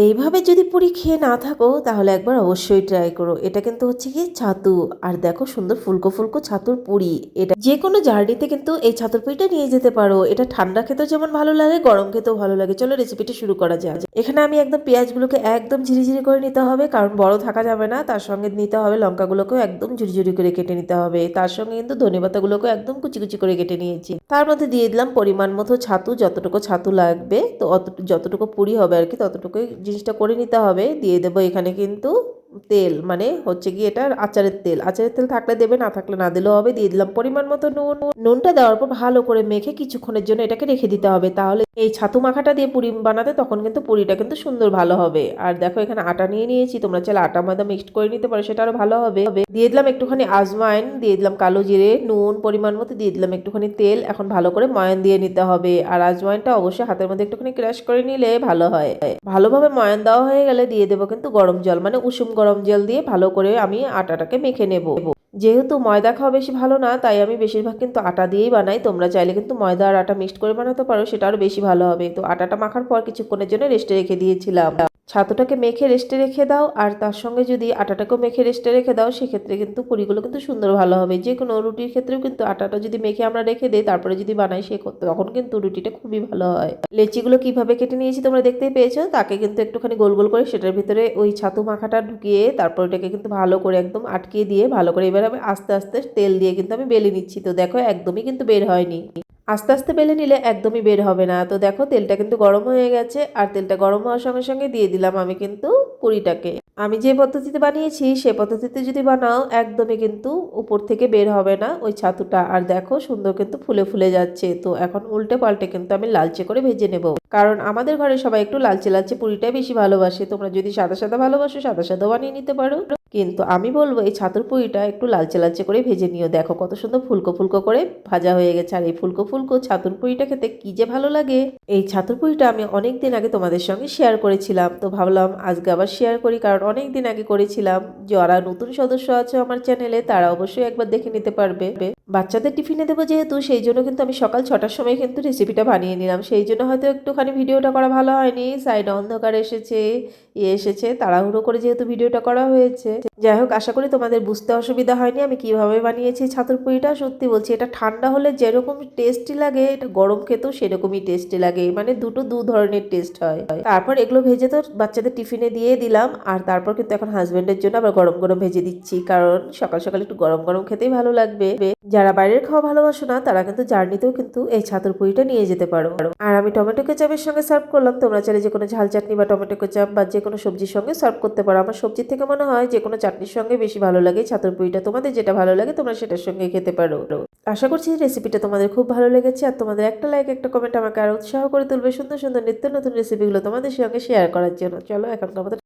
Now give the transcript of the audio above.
এইভাবে যদি পুরি খেয়ে না থাকো তাহলে একবার অবশ্যই ট্রাই করো। এটা কিন্তু হচ্ছে কি ছাতু, আর দেখো সুন্দর ফুলকো ফুলকো ছাতুর পুরি। এটা যে কোনো জার্নিতে কিন্তু এই ছাতুর পুরিটা নিয়ে যেতে পারো। এটা ঠান্ডা খেতেও যেমন ভালো লাগে, গরম খেতেও ভালো লাগে। চলো রেসিপিটা শুরু করা যাক। এখানে আমি একদম পেঁয়াজগুলোকে একদম ঝিরিঝিরি করে নিতে হবে, কারণ বড় থাকা যাবে না। তার সঙ্গে নিতে হবে লঙ্কাগুলোকেও একদম ঝুরিঝুরি করে কেটে নিতে হবে। তার সঙ্গে কিন্তু ধনেপাতাগুলোকেও একদম কুচি কুচি করে কেটে নিয়েছি। তার মধ্যে দিয়ে দিলাম পরিমাণ মতো ছাতু, যতটুকু ছাতু লাগবে, তো যতটুকু পুরি হবে আর কি ততটুকুই জিনিসটা করে নিতে হবে। দিয়ে দেবো এখানে কিন্তু তেল, মানে হচ্ছে কি এটা আচারের তেল। আচারের তেল থাকলে দেবে, না থাকলে না দিলেও হবে। দিয়ে দিলাম পরিমাণ মতো নুন। নুনটা দেওয়ার পর ভালো করে মেখে কিছুক্ষণের জন্য এটাকে রেখে দিতে হবে। তাহলে এই ছাতু মাখাটা দিয়ে পুরি বানাতে তখন কিন্তু পুরিটা কিন্তু সুন্দর ভালো হবে। আর দেখো এখানে আটা নিয়ে নিয়েছি, তোমরা চাইলে আটা ময়দা মিক্সড করে নিতে পারো, সেটা আরো ভালো হবে। দিয়ে দিলাম একটুখানি আজওয়াইন, দিয়ে দিলাম কালো জিরে, নুন পরিমাণ মতো, দিয়ে দিলাম একটুখানি তেল। এখন ভালো করে ময়ান দিয়ে নিতে হবে। আর আজওয়াইনটা অবশ্যই হাতের মধ্যে একটুখানি ক্রাশ করে নিলে ভালো হয়। ভালোভাবে ময়ান দেওয়া হয়ে গেলে দিয়ে দেবো কিন্তু গরম জল, মানে উষুম গরম জল দিয়ে ভালো করে আমি আটাটাকে মেখে নেব। যেহেতু ময়দা খাওয়া বেশি ভালো না, তাই আমি বেশিরভাগ কিন্তু আটা দিয়েই বানাই। তোমরা চাইলে কিন্তু ময়দা আর আটা মিক্সড করে বানাতে পারো, সেটা আরো বেশি ভালো হবে। তো আটাটা মাখার পর কিছুক্ষণের জন্য রেস্টে রেখে দিয়েছিলাম। ছাতুটাকে মেখে রেস্টে রেখে দাও, আর তার সঙ্গে যদি আটাটাকেও মেখে রেস্টে রেখে দাও, সেক্ষেত্রে কিন্তু পুরিগুলো কিন্তু সুন্দর ভালো হবে। যে কোনো রুটির ক্ষেত্রেও কিন্তু আটাটা যদি মেখে আমরা রেখে দিই তারপরে যদি বানাই তখন কিন্তু রুটিটা খুবই ভালো হয়। লেচিগুলো কিভাবে কেটে নিয়েছি তোমরা দেখতেই পেয়েছো। তাকে কিন্তু একটুখানি গোল গোল করে সেটার ভিতরে ওই ছাতু মাখাটা ঢুকিয়ে তারপর ওটাকে কিন্তু ভালো করে একদম আটকিয়ে দিয়ে ভালো করে এবার আমি আস্তে আস্তে তেল দিয়ে কিন্তু আমি বেলে নিচ্ছি। তো দেখো একদমই কিন্তু বের হয়নি। আস্তে আস্তে বেলে নিলে একদমই বের হবে না। তো দেখো তেলটা কিন্তু গরম হয়ে গেছে, আর তেলটা গরম হওয়ার সঙ্গে সঙ্গে দিয়ে দিলাম আমি কিন্তু পুরিটাকে। আমি যে পদ্ধতিতে বানিয়েছি সে পদ্ধতিতে যদি বানাও একদমই কিন্তু উপর থেকে বের হবে না ওই ছাতুটা। আর দেখো সুন্দর কিন্তু ফুলে ফুলে যাচ্ছে। তো এখন উল্টে পাল্টে কিন্তু আমি লালচে করে ভেজে নেব, কারণ আমাদের ঘরে সবাই একটু লালচে লালচে পুরিটাই বেশি ভালোবাসে। তোমরা যদি সাদা সাদা ভালোবাসো সাদা সাদা বানিয়ে নিতে পারো, কিন্তু আমি বলবো এই ছাতুর পুরিটা একটু লালচে লালচে করে ভেজে নিও। দেখো কত সুন্দর ফুলকো ফুলকো করে ভাজা হয়ে গেছে। আর এই ফুলকো ফুলকো ছাতুর পুরিটা খেতে কি যে ভালো লাগে। এই ছাতুর পুরিটা আমি অনেক দিন আগে তোমাদের সঙ্গে শেয়ার করেছিলাম, তো ভাবলাম আজকে আবার শেয়ার করি, কারণ অনেক দিন আগে করেছিলাম। যারা নতুন সদস্য আছে আমার চ্যানেলে তারা অবশ্যই একবার দেখে নিতে পারবে। বাচ্চাদের টিফিনে দেবো যেহেতু, সেই জন্য কিন্তু আমি সকাল 6টার সময় কিন্তু রেসিপিটা বানিয়ে নিলাম। সেই জন্য হয়তো একটুখানি ভিডিওটা করা ভালো হয়নি, সাইডে অন্ধকার এসেছে, এসেছে তাড়াহুড়ো করে যেহেতু ভিডিওটা করা হয়েছে। যাই হোক, আশা করি তোমাদের বুঝতে অসুবিধা হয়নি আমি কিভাবে বানিয়েছি ছাতুর পুরিটা। সত্যি বলছি, এটা ঠান্ডা হলে যেরকম টেস্টি লাগে এটা গরম খেতেও সেরকমই টেস্টি লাগে, মানে দুটো দু ধরনের টেস্ট হয়। তারপর এগুলো ভেজে তো বাচ্চাদের টিফিনে দিয়ে দিলাম, আর তারপর কিন্তু এখন হাজবেন্ডের জন্য আবার গরম গরম ভেজে দিচ্ছি, কারণ সকাল সকাল একটু গরম গরম খেতেই ভালো লাগবে। যারা বাইরের খাওয়া ভালোবাসো না তারা কিন্তু জার্নিতেও কিন্তু এই ছাতুর পুরিটা নিয়ে যেতে পারো। আর আমি টমেটো কেচাপের সঙ্গে সার্ভ করলাম। তোমরা চাইলে যে কোনো ঝাল চাটনি বা টমেটো কেচাপ বা যে কোনো সবজির সঙ্গে সার্ভ করতে পারো। আমার সবজির থেকে মনে হয় যে কোনো চাটনির সঙ্গে বেশি ভালো লাগে ছাতুর পুরিটা। তোমাদের যেটা ভালো লাগে তোমরা সেটার সঙ্গে খেতে পারো। আশা করছি রেসিপিটা তোমাদের খুব ভালো লেগেছে, আর তোমাদের একটা লাইক একটা কমেন্ট আমাকে আরো উৎসাহ করে তুলবে সুন্দর সুন্দর নিত্য নতুন রেসিপিগুলো তোমাদের সঙ্গে শেয়ার করার জন্য। চলো এখনকার মতো